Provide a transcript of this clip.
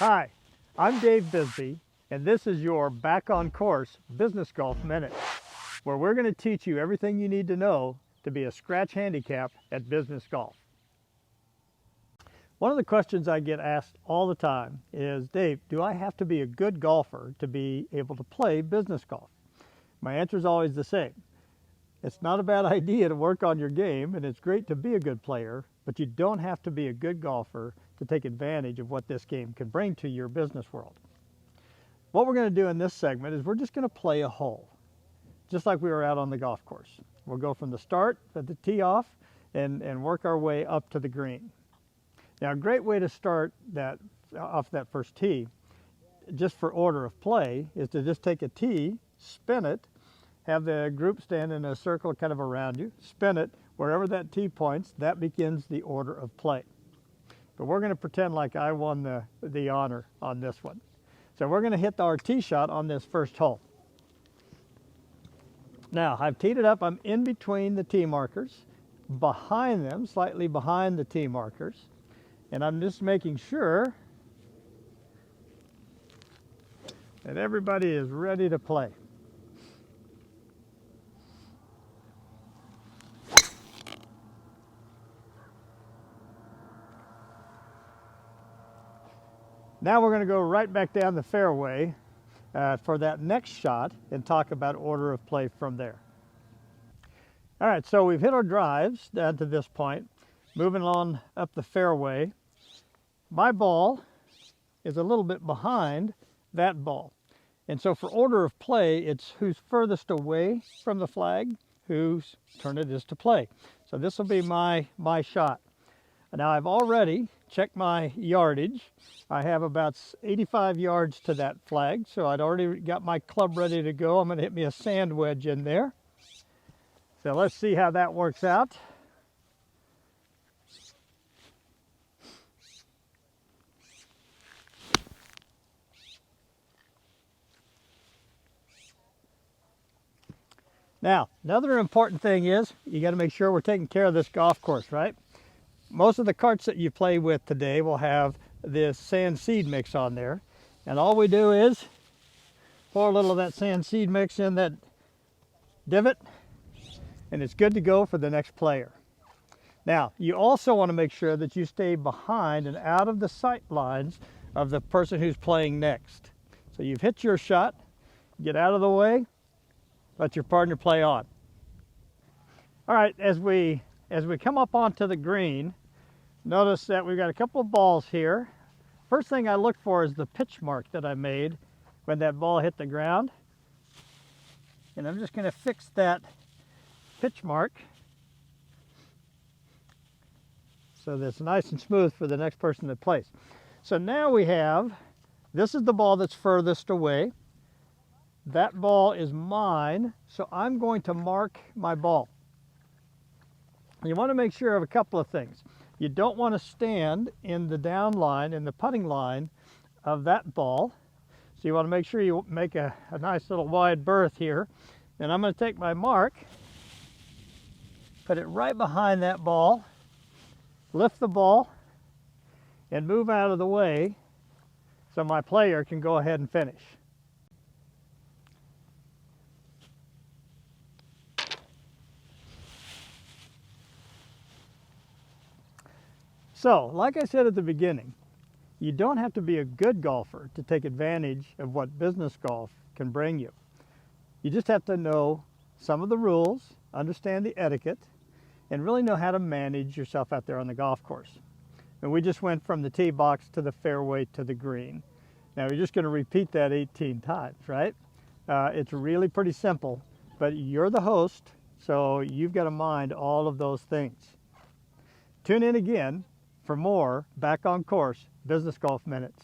Hi, I'm Dave Bisbee, and this is your Back on Course Business Golf Minute, where we're going to teach you everything you need to know to be a scratch handicap at business golf. One of the questions I get asked all the time is, Dave, do I have to be a good golfer to be able to play business golf? My answer is always the same. It's not a bad idea to work on your game, and it's great to be a good player, but you don't have to be a good golfer to take advantage of what this game can bring to your business world. What we're going to do in this segment is we're just going to play a hole, just like we were out on the golf course. We'll go from the start at the tee off and work our way up to the green. Now, a great way to start that off that first tee, just for order of play, is to just take a tee, spin it, have the group stand in a circle kind of around you, spin it, wherever that tee points, that begins the order of play. But we're going to pretend like I won the honor on this one. So we're going to hit our tee shot on this first hole. Now, I've teed it up. I'm in between the tee markers, behind them, slightly behind the tee markers. And I'm just making sure that everybody is ready to play. Now we're going to go right back down the fairway for that next shot and talk about order of play from there. All right, so we've hit our drives down to this point, moving on up the fairway. My ball is a little bit behind that ball. And so for order of play, it's who's furthest away from the flag, whose turn it is to play. So this will be my shot. Now I've already checked my yardage. I have about 85 yards to that flag, so I'd already got my club ready to go. I'm going to hit me a sand wedge in there. So let's see how that works out. Now, another important thing is you got to make sure we're taking care of this golf course, right? Most of the carts that you play with today will have this sand seed mix on there. And all we do is pour a little of that sand seed mix in that divot, and it's good to go for the next player. Now, you also want to make sure that you stay behind and out of the sight lines of the person who's playing next. So you've hit your shot, get out of the way, let your partner play on. All right, as we come up onto the green, notice that we've got a couple of balls here. First thing I look for is the pitch mark that I made when that ball hit the ground. And I'm just going to fix that pitch mark so that it's nice and smooth for the next person that plays. So now we have, this is the ball that's furthest away. That ball is mine, so I'm going to mark my ball. You want to make sure of a couple of things. You don't want to stand in the down line, in the putting line of that ball. So you want to make sure you make a nice little wide berth here. And I'm going to take my mark, put it right behind that ball, lift the ball, and move out of the way so my player can go ahead and finish. So, like I said at the beginning, you don't have to be a good golfer to take advantage of what business golf can bring you. You just have to know some of the rules, understand the etiquette, and really know how to manage yourself out there on the golf course. And we just went from the tee box to the fairway to the green. Now you're just going to repeat that 18 times, right? It's really pretty simple, but you're the host, so you've got to mind all of those things. Tune in again for more Back on Course Business Golf Minutes.